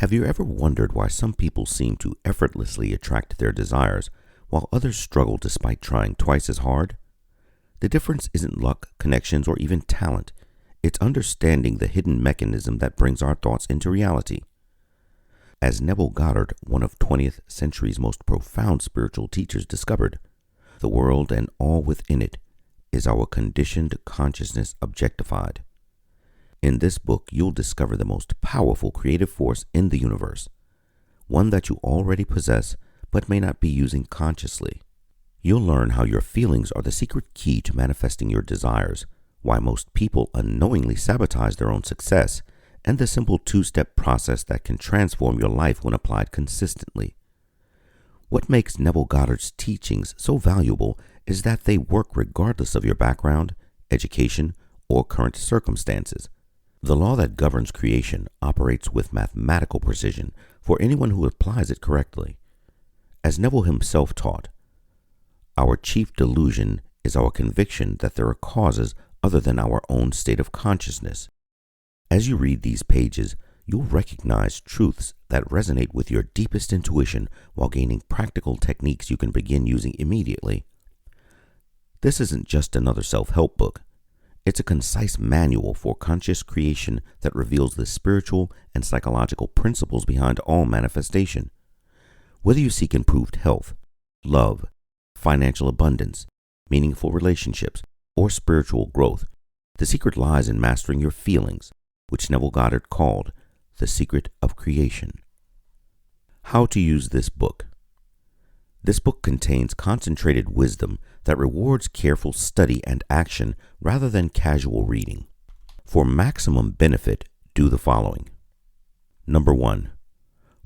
Have you ever wondered why some people seem to effortlessly attract their desires while others struggle despite trying twice as hard? The difference isn't luck, connections, or even talent. It's understanding the hidden mechanism that brings our thoughts into reality. As Neville Goddard, one of 20th century's most profound spiritual teachers, discovered, the world and all within it is our conditioned consciousness objectified. In this book, you'll discover the most powerful creative force in the universe, one that you already possess but may not be using consciously. You'll learn how your feelings are the secret key to manifesting your desires, why most people unknowingly sabotage their own success, and the simple two-step process that can transform your life when applied consistently. What makes Neville Goddard's teachings so valuable is that they work regardless of your background, education, or current circumstances. The law that governs creation operates with mathematical precision for anyone who applies it correctly. As Neville himself taught, our chief delusion is our conviction that there are causes other than our own state of consciousness. As you read these pages, you'll recognize truths that resonate with your deepest intuition while gaining practical techniques you can begin using immediately. This isn't just another self-help book. It's a concise manual for conscious creation that reveals the spiritual and psychological principles behind all manifestation. Whether you seek improved health, love, financial abundance, meaningful relationships, or spiritual growth, the secret lies in mastering your feelings, which Neville Goddard called the secret of creation. How to use this book. This book contains concentrated wisdom that rewards careful study and action rather than casual reading. For maximum benefit, do the following. Number 1.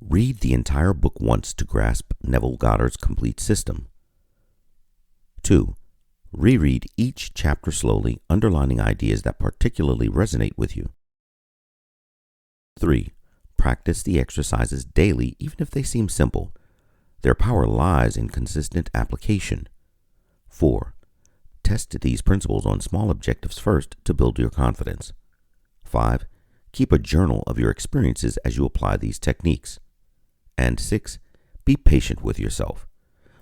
Read the entire book once to grasp Neville Goddard's complete system. 2. Reread each chapter slowly, underlining ideas that particularly resonate with you. 3. Practice the exercises daily, even if they seem simple. Their power lies in consistent application. 4. Test these principles on small objectives first to build your confidence. 5. Keep a journal of your experiences as you apply these techniques. And 6. Be patient with yourself.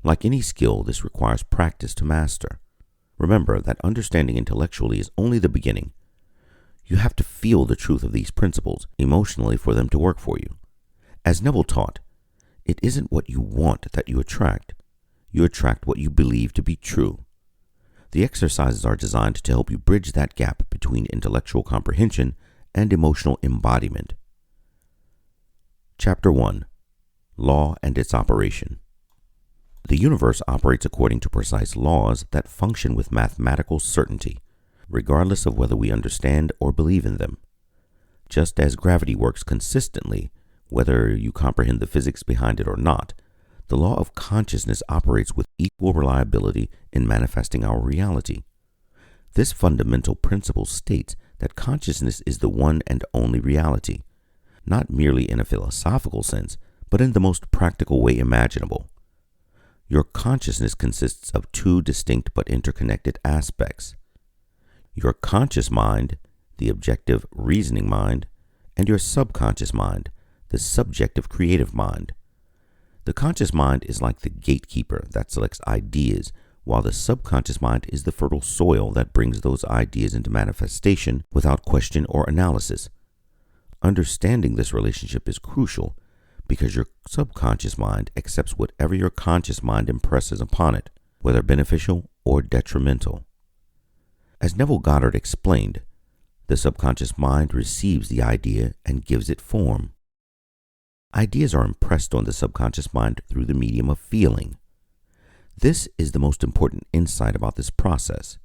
Like any skill, this requires practice to master. Remember that understanding intellectually is only the beginning. You have to feel the truth of these principles emotionally for them to work for you. As Neville taught, it isn't what you want that you attract. You attract what you believe to be true. The exercises are designed to help you bridge that gap between intellectual comprehension and emotional embodiment. Chapter 1. Law and its operation. The universe operates according to precise laws that function with mathematical certainty, regardless of whether we understand or believe in them. Just as gravity works consistently, whether you comprehend the physics behind it or not, the law of consciousness operates with equal reliability in manifesting our reality. This fundamental principle states that consciousness is the one and only reality, not merely in a philosophical sense, but in the most practical way imaginable. Your consciousness consists of two distinct but interconnected aspects. Your conscious mind, the objective reasoning mind, and your subconscious mind, the subjective creative mind. The conscious mind is like the gatekeeper that selects ideas, while the subconscious mind is the fertile soil that brings those ideas into manifestation without question or analysis. Understanding this relationship is crucial because your subconscious mind accepts whatever your conscious mind impresses upon it, whether beneficial or detrimental. As Neville Goddard explained, the subconscious mind receives the idea and gives it form. Ideas are impressed on the subconscious mind through the medium of feeling. This is the most important insight about this process.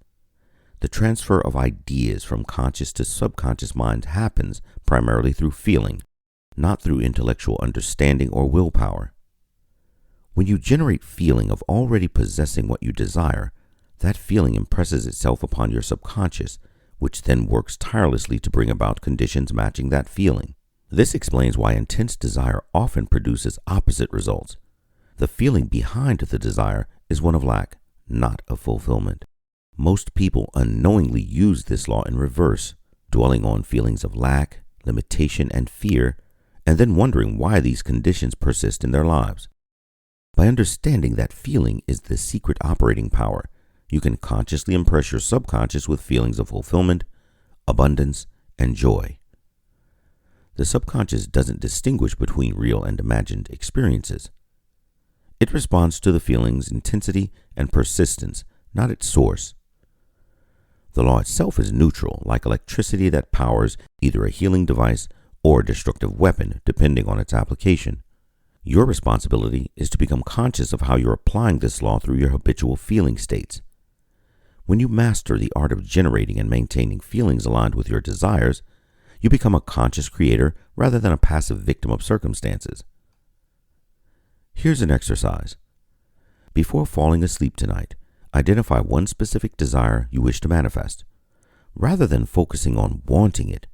The transfer of ideas from conscious to subconscious mind happens primarily through feeling, not through intellectual understanding or willpower. When you generate feeling of already possessing what you desire, that feeling impresses itself upon your subconscious, which then works tirelessly to bring about conditions matching that feeling. This explains why intense desire often produces opposite results. The feeling behind the desire is one of lack, not of fulfillment. Most people unknowingly use this law in reverse, dwelling on feelings of lack, limitation, and fear, and then wondering why these conditions persist in their lives. By understanding that feeling is the secret operating power, you can consciously impress your subconscious with feelings of fulfillment, abundance, and joy. The subconscious doesn't distinguish between real and imagined experiences. It responds to the feeling's intensity and persistence, not its source. The law itself is neutral, like electricity that powers either a healing device or a destructive weapon, depending on its application. Your responsibility is to become conscious of how you're applying this law through your habitual feeling states. When you master the art of generating and maintaining feelings aligned with your desires, you become a conscious creator rather than a passive victim of circumstances. Here's an exercise. Before falling asleep tonight, identify one specific desire you wish to manifest. Rather than focusing on wanting it,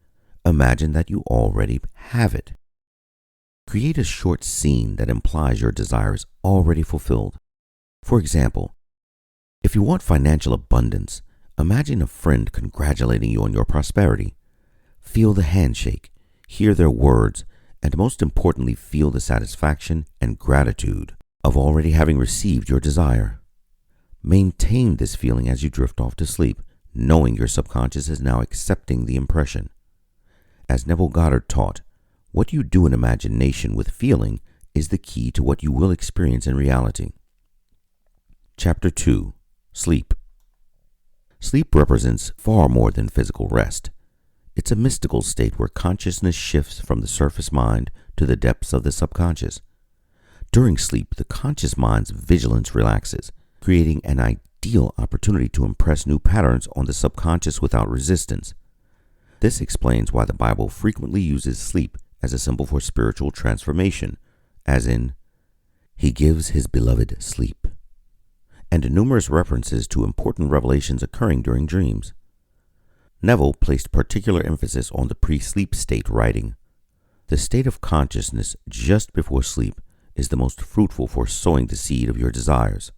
imagine that you already have it. Create a short scene that implies your desire is already fulfilled. For example, if you want financial abundance, imagine a friend congratulating you on your prosperity. Feel the handshake, hear their words, and most importantly, feel the satisfaction and gratitude of already having received your desire. Maintain this feeling as you drift off to sleep, knowing your subconscious is now accepting the impression. As Neville Goddard taught, what you do in imagination with feeling is the key to what you will experience in reality. Chapter 2. Sleep. Sleep represents far more than physical rest. It's a mystical state where consciousness shifts from the surface mind to the depths of the subconscious. During sleep, the conscious mind's vigilance relaxes, creating an ideal opportunity to impress new patterns on the subconscious without resistance. This explains why the Bible frequently uses sleep as a symbol for spiritual transformation, as in, He gives His beloved sleep, and numerous references to important revelations occurring during dreams. Neville placed particular emphasis on the pre-sleep state, writing, "The state of consciousness just before sleep is the most fruitful for sowing the seed of your desires."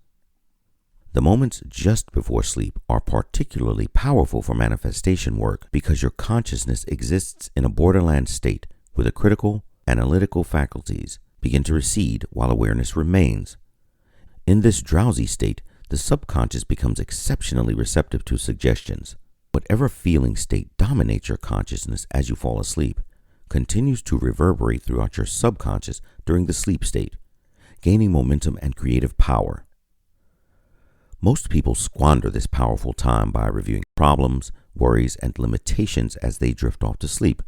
The moments just before sleep are particularly powerful for manifestation work because your consciousness exists in a borderland state where the critical, analytical faculties begin to recede while awareness remains. In this drowsy state, the subconscious becomes exceptionally receptive to suggestions. Whatever feeling state dominates your consciousness as you fall asleep continues to reverberate throughout your subconscious during the sleep state, gaining momentum and creative power. Most people squander this powerful time by reviewing problems, worries, and limitations as they drift off to sleep,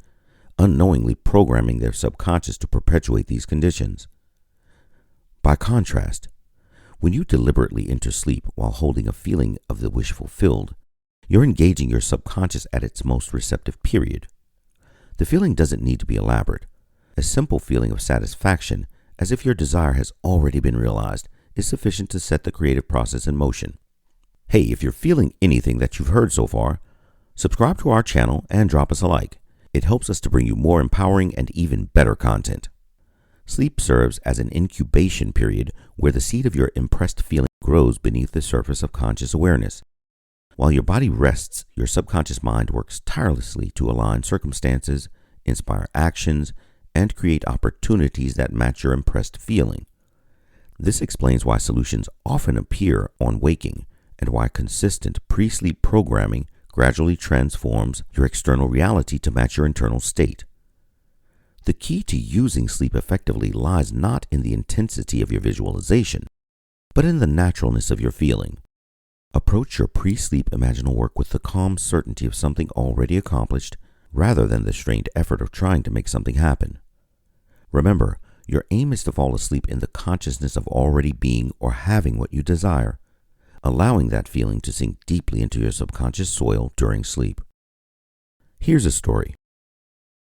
unknowingly programming their subconscious to perpetuate these conditions. By contrast, when you deliberately enter sleep while holding a feeling of the wish fulfilled, you're engaging your subconscious at its most receptive period. The feeling doesn't need to be elaborate. A simple feeling of satisfaction, as if your desire has already been realized, is sufficient to set the creative process in motion. Hey, if you're feeling anything that you've heard so far, subscribe to our channel and drop us a like. It helps us to bring you more empowering and even better content. Sleep serves as an incubation period where the seed of your impressed feeling grows beneath the surface of conscious awareness. While your body rests, your subconscious mind works tirelessly to align circumstances, inspire actions, and create opportunities that match your impressed feeling. This explains why solutions often appear on waking and why consistent pre-sleep programming gradually transforms your external reality to match your internal state. The key to using sleep effectively lies not in the intensity of your visualization, but in the naturalness of your feeling. Approach your pre-sleep imaginal work with the calm certainty of something already accomplished rather than the strained effort of trying to make something happen. Remember, your aim is to fall asleep in the consciousness of already being or having what you desire, allowing that feeling to sink deeply into your subconscious soil during sleep. Here's a story.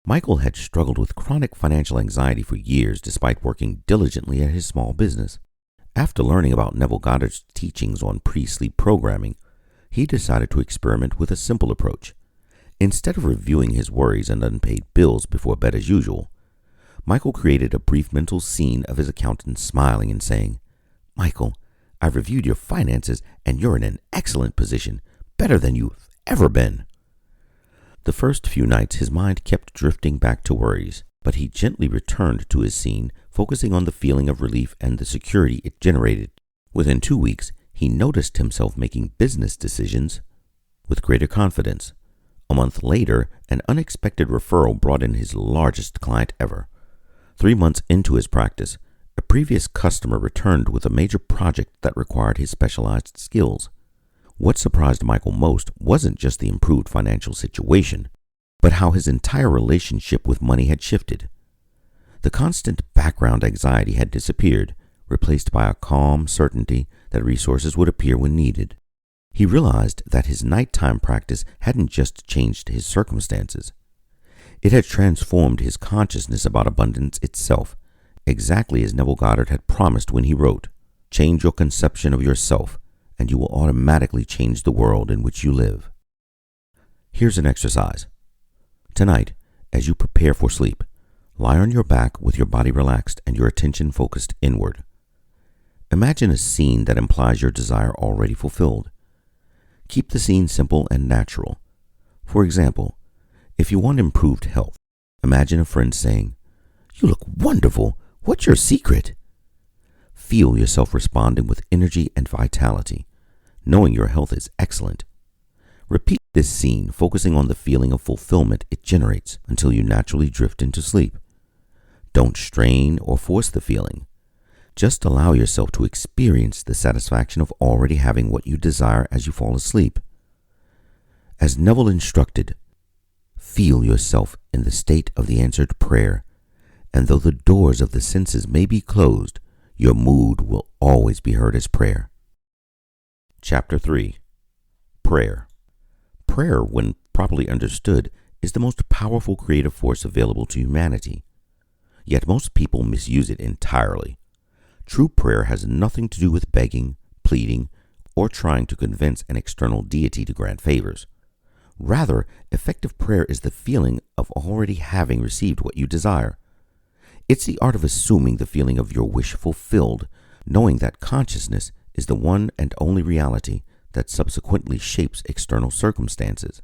Michael had struggled with chronic financial anxiety for years despite working diligently at his small business. After learning about Neville Goddard's teachings on pre-sleep programming, he decided to experiment with a simple approach. Instead of reviewing his worries and unpaid bills before bed as usual, Michael created a brief mental scene of his accountant smiling and saying, "Michael, I've reviewed your finances and you're in an excellent position, better than you've ever been." The first few nights his mind kept drifting back to worries, but he gently returned to his scene, focusing on the feeling of relief and the security it generated. Within 2 weeks, he noticed himself making business decisions with greater confidence. A month later, an unexpected referral brought in his largest client ever. 3 months into his practice, a previous customer returned with a major project that required his specialized skills. What surprised Michael most wasn't just the improved financial situation, but how his entire relationship with money had shifted. The constant background anxiety had disappeared, replaced by a calm certainty that resources would appear when needed. He realized that his nighttime practice hadn't just changed his circumstances. It had transformed his consciousness about abundance itself, exactly as Neville Goddard had promised when he wrote, "Change your conception of yourself, and you will automatically change the world in which you live." Here's an exercise. Tonight, as you prepare for sleep, lie on your back with your body relaxed and your attention focused inward. Imagine a scene that implies your desire already fulfilled. Keep the scene simple and natural. For example, if you want improved health, imagine a friend saying, "You look wonderful. What's your secret?" Feel yourself responding with energy and vitality, knowing your health is excellent. Repeat this scene, focusing on the feeling of fulfillment it generates until you naturally drift into sleep. Don't strain or force the feeling. Just allow yourself to experience the satisfaction of already having what you desire as you fall asleep. As Neville instructed, feel yourself in the state of the answered prayer, and though the doors of the senses may be closed, your mood will always be heard as prayer. Chapter 3. Prayer. Prayer, when properly understood, is the most powerful creative force available to humanity. Yet most people misuse it entirely. True prayer has nothing to do with begging, pleading, or trying to convince an external deity to grant favors. Rather, effective prayer is the feeling of already having received what you desire. It's the art of assuming the feeling of your wish fulfilled, knowing that consciousness is the one and only reality that subsequently shapes external circumstances.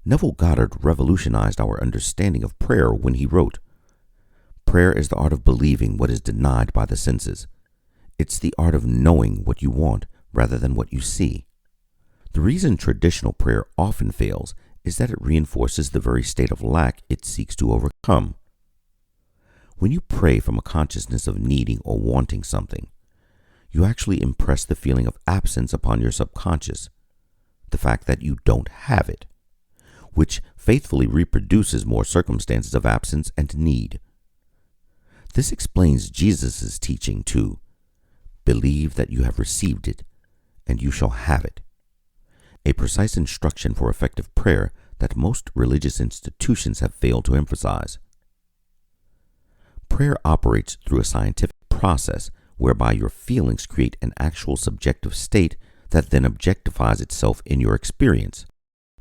Neville Goddard revolutionized our understanding of prayer when he wrote, "Prayer is the art of believing what is denied by the senses. It's the art of knowing what you want rather than what you see." The reason traditional prayer often fails is that it reinforces the very state of lack it seeks to overcome. When you pray from a consciousness of needing or wanting something, you actually impress the feeling of absence upon your subconscious, the fact that you don't have it, which faithfully reproduces more circumstances of absence and need. This explains Jesus' teaching to believe that you have received it, and you shall have it, a precise instruction for effective prayer that most religious institutions have failed to emphasize. Prayer operates through a scientific process whereby your feelings create an actual subjective state that then objectifies itself in your experience.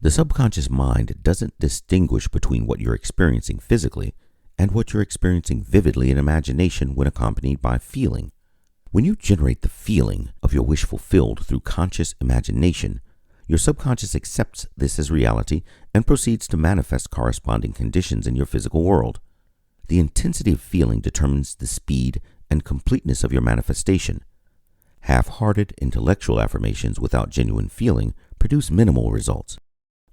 The subconscious mind doesn't distinguish between what you're experiencing physically and what you're experiencing vividly in imagination when accompanied by feeling. When you generate the feeling of your wish fulfilled through conscious imagination, your subconscious accepts this as reality and proceeds to manifest corresponding conditions in your physical world. The intensity of feeling determines the speed and completeness of your manifestation. Half-hearted intellectual affirmations without genuine feeling produce minimal results,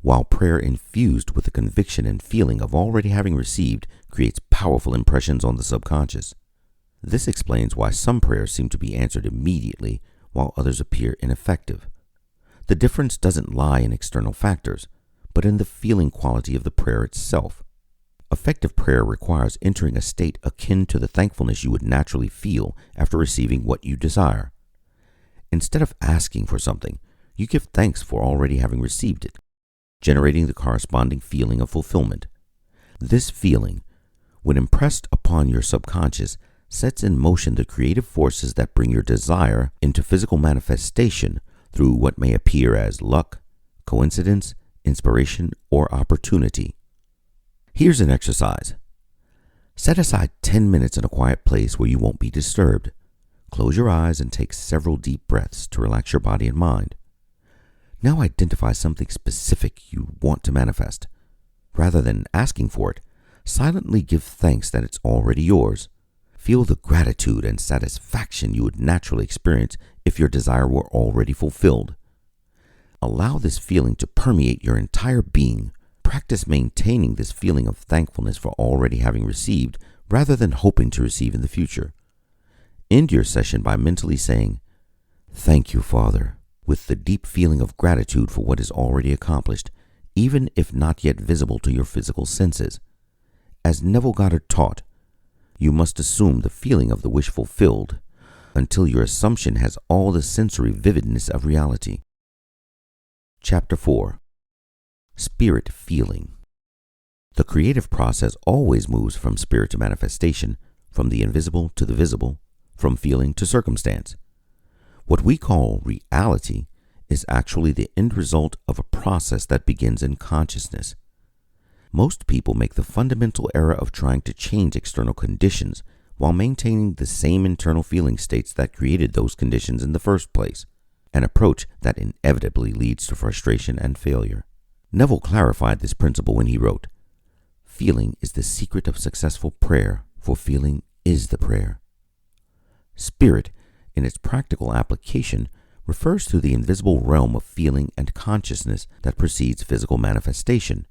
while prayer infused with the conviction and feeling of already having received creates powerful impressions on the subconscious. This explains why some prayers seem to be answered immediately while others appear ineffective. The difference doesn't lie in external factors, but in the feeling quality of the prayer itself. Effective prayer requires entering a state akin to the thankfulness you would naturally feel after receiving what you desire. Instead of asking for something, you give thanks for already having received it, generating the corresponding feeling of fulfillment. This feeling, when impressed upon your subconscious, sets in motion the creative forces that bring your desire into physical manifestation through what may appear as luck, coincidence, inspiration, or opportunity. Here's an exercise. Set aside 10 minutes in a quiet place where you won't be disturbed. Close your eyes and take several deep breaths to relax your body and mind. Now identify something specific you want to manifest. Rather than asking for it, Silently give thanks that it's already yours. Feel the gratitude and satisfaction you would naturally experience if your desire were already fulfilled. Allow this feeling to permeate your entire being. Practice maintaining this feeling of thankfulness for already having received rather than hoping to receive in the future. End your session by mentally saying, "Thank you, Father," with the deep feeling of gratitude for what is already accomplished, even if not yet visible to your physical senses. As Neville Goddard taught, you must assume the feeling of the wish fulfilled until your assumption has all the sensory vividness of reality. Chapter 4. Spirit Feeling. The creative process always moves from spirit to manifestation, from the invisible to the visible, from feeling to circumstance. What we call reality is actually the end result of a process that begins in consciousness. Most people make the fundamental error of trying to change external conditions while maintaining the same internal feeling states that created those conditions in the first place, an approach that inevitably leads to frustration and failure. Neville clarified this principle when he wrote, "Feeling is the secret of successful prayer, for feeling is the prayer." Spirit, in its practical application, refers to the invisible realm of feeling and consciousness that precedes physical manifestation.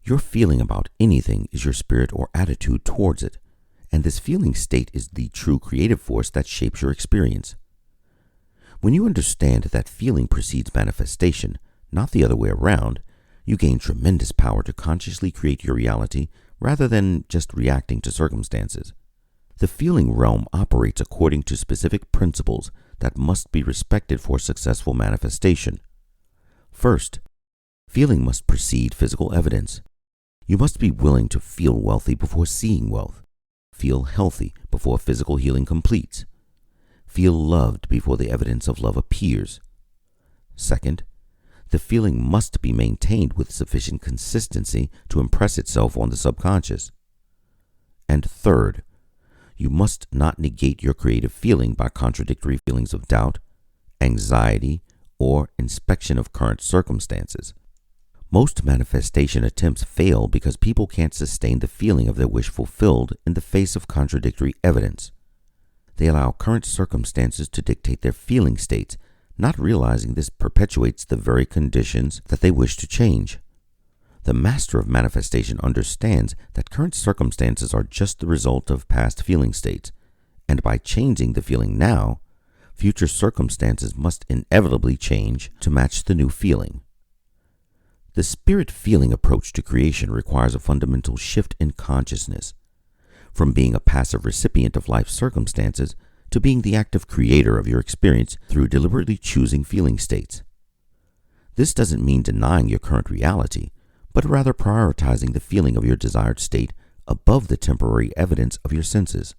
Your feeling about anything is your spirit or attitude towards it, and this feeling state is the true creative force that shapes your experience. When you understand that feeling precedes manifestation, not the other way around, you gain tremendous power to consciously create your reality rather than just reacting to circumstances. The feeling realm operates according to specific principles that must be respected for successful manifestation. First, feeling must precede physical evidence. You must be willing to feel wealthy before seeing wealth, feel healthy before physical healing completes, feel loved before the evidence of love appears. Second, the feeling must be maintained with sufficient consistency to impress itself on the subconscious. And third, you must not negate your creative feeling by contradictory feelings of doubt, anxiety, or inspection of current circumstances. Most manifestation attempts fail because people can't sustain the feeling of their wish fulfilled in the face of contradictory evidence. They allow current circumstances to dictate their feeling states, not realizing this perpetuates the very conditions that they wish to change. The master of manifestation understands that current circumstances are just the result of past feeling states, and by changing the feeling now, future circumstances must inevitably change to match the new feeling. The spirit feeling approach to creation requires a fundamental shift in consciousness, from being a passive recipient of life's circumstances to being the active creator of your experience through deliberately choosing feeling states. This doesn't mean denying your current reality, but rather prioritizing the feeling of your desired state above the temporary evidence of your senses.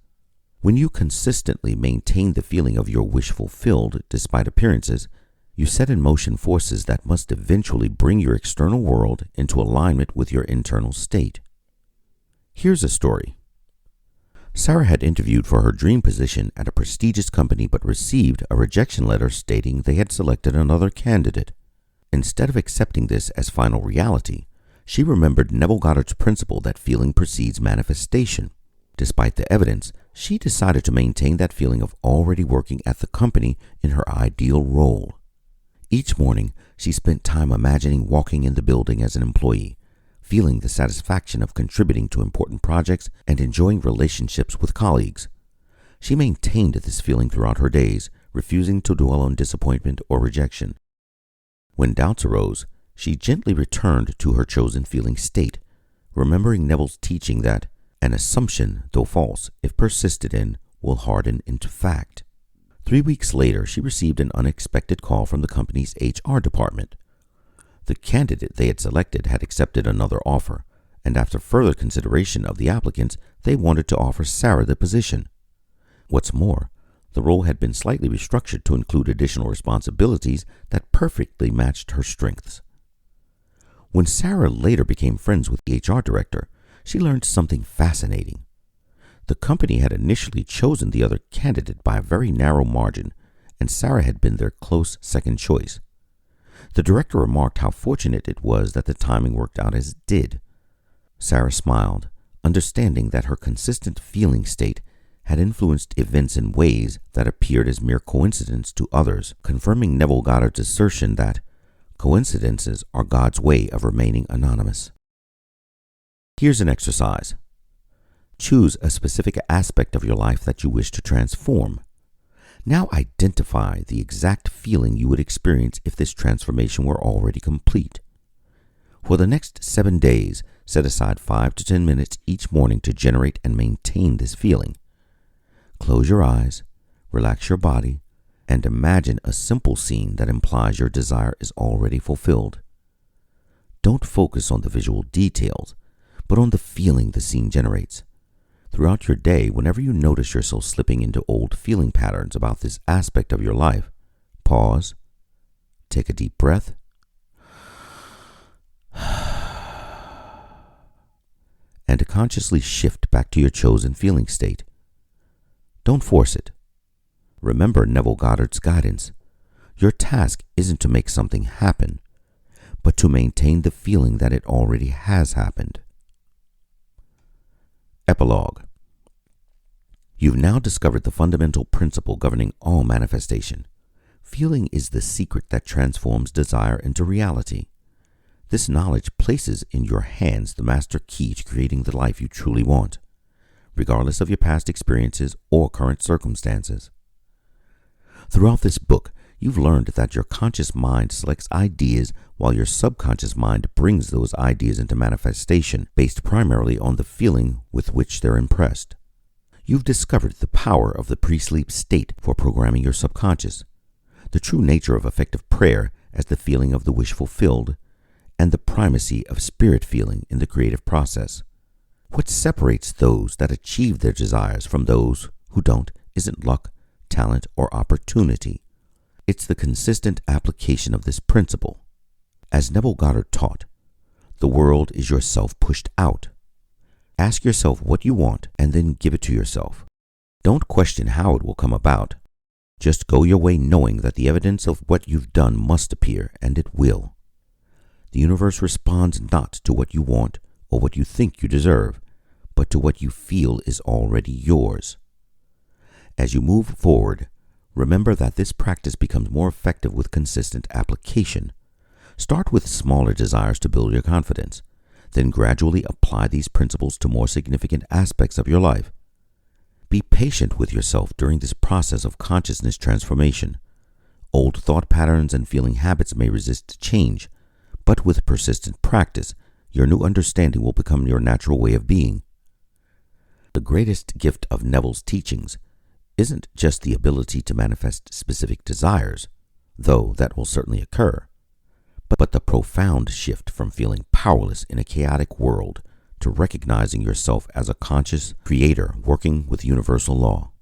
When you consistently maintain the feeling of your wish fulfilled despite appearances, you set in motion forces that must eventually bring your external world into alignment with your internal state. Here's a story. Sarah had interviewed for her dream position at a prestigious company but received a rejection letter stating they had selected another candidate. Instead of accepting this as final reality, she remembered Neville Goddard's principle that feeling precedes manifestation. Despite the evidence, she decided to maintain that feeling of already working at the company in her ideal role. Each morning, she spent time imagining walking in the building as an employee, feeling the satisfaction of contributing to important projects and enjoying relationships with colleagues. She maintained this feeling throughout her days, refusing to dwell on disappointment or rejection. When doubts arose, she gently returned to her chosen feeling state, remembering Neville's teaching that an assumption, though false, if persisted in, will harden into fact. 3 weeks later, she received an unexpected call from the company's HR department. The candidate they had selected had accepted another offer, and after further consideration of the applicants, they wanted to offer Sarah the position. What's more, the role had been slightly restructured to include additional responsibilities that perfectly matched her strengths. When Sarah later became friends with the HR director, she learned something fascinating. The company had initially chosen the other candidate by a very narrow margin, and Sarah had been their close second choice. The director remarked how fortunate it was that the timing worked out as it did. Sarah smiled, understanding that her consistent feeling state had influenced events in ways that appeared as mere coincidence to others, confirming Neville Goddard's assertion that coincidences are God's way of remaining anonymous. Here's an exercise. Choose a specific aspect of your life that you wish to transform. Now identify the exact feeling you would experience if this transformation were already complete. For the next 7 days, set aside 5 to 10 minutes each morning to generate and maintain this feeling. Close your eyes, relax your body, and imagine a simple scene that implies your desire is already fulfilled. Don't focus on the visual details, but on the feeling the scene generates. Throughout your day, whenever you notice yourself slipping into old feeling patterns about this aspect of your life, pause, take a deep breath, and consciously shift back to your chosen feeling state. Don't force it. Remember Neville Goddard's guidance. Your task isn't to make something happen, but to maintain the feeling that it already has happened. Epilogue. You've now discovered the fundamental principle governing all manifestation. Feeling is the secret that transforms desire into reality. This knowledge places in your hands the master key to creating the life you truly want, regardless of your past experiences or current circumstances. Throughout this book, you've learned that your conscious mind selects ideas while your subconscious mind brings those ideas into manifestation based primarily on the feeling with which they're impressed. You've discovered the power of the pre-sleep state for programming your subconscious, the true nature of effective prayer as the feeling of the wish fulfilled, and the primacy of spirit feeling in the creative process. What separates those that achieve their desires from those who don't isn't luck, talent, or opportunity. It's the consistent application of this principle. As Neville Goddard taught, the world is yourself pushed out. Ask yourself what you want and then give it to yourself. Don't question how it will come about. Just go your way knowing that the evidence of what you've done must appear, and it will. The universe responds not to what you want or what you think you deserve, but to what you feel is already yours. As you move forward, remember that this practice becomes more effective with consistent application. Start with smaller desires to build your confidence, then gradually apply these principles to more significant aspects of your life. Be patient with yourself during this process of consciousness transformation. Old thought patterns and feeling habits may resist change, but with persistent practice, your new understanding will become your natural way of being. The greatest gift of Neville's teachings isn't just the ability to manifest specific desires, though that will certainly occur, but the profound shift from feeling powerless in a chaotic world to recognizing yourself as a conscious creator working with universal law.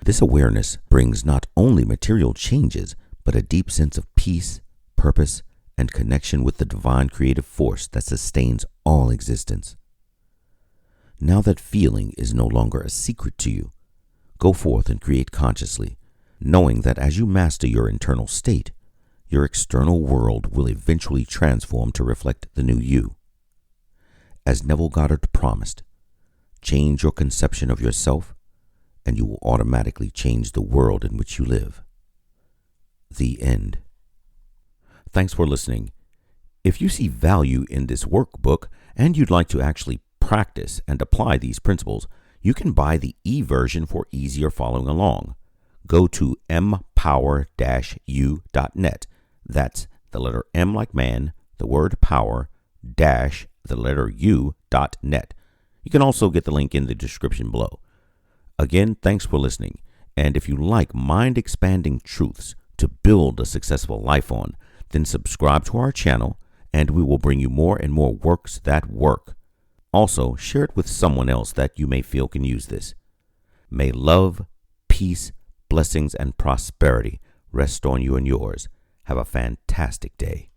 This awareness brings not only material changes, but a deep sense of peace, purpose, and connection with the divine creative force that sustains all existence. Now that feeling is no longer a secret to you, go forth and create consciously, knowing that as you master your internal state, your external world will eventually transform to reflect the new you. As Neville Goddard promised, change your conception of yourself, and you will automatically change the world in which you live. The end. Thanks for listening. If you see value in this workbook and you'd like to actually practice and apply these principles, you can buy the e-version for easier following along. Go to empower-u.net. That's the letter M like man, the word power, dash the letter u.net. You can also get the link in the description below. Again, thanks for listening. And if you like mind-expanding truths to build a successful life on, then subscribe to our channel and we will bring you more and more works that work. Also, share it with someone else that you may feel can use this. May love, peace, blessings, and prosperity rest on you and yours. Have a fantastic day.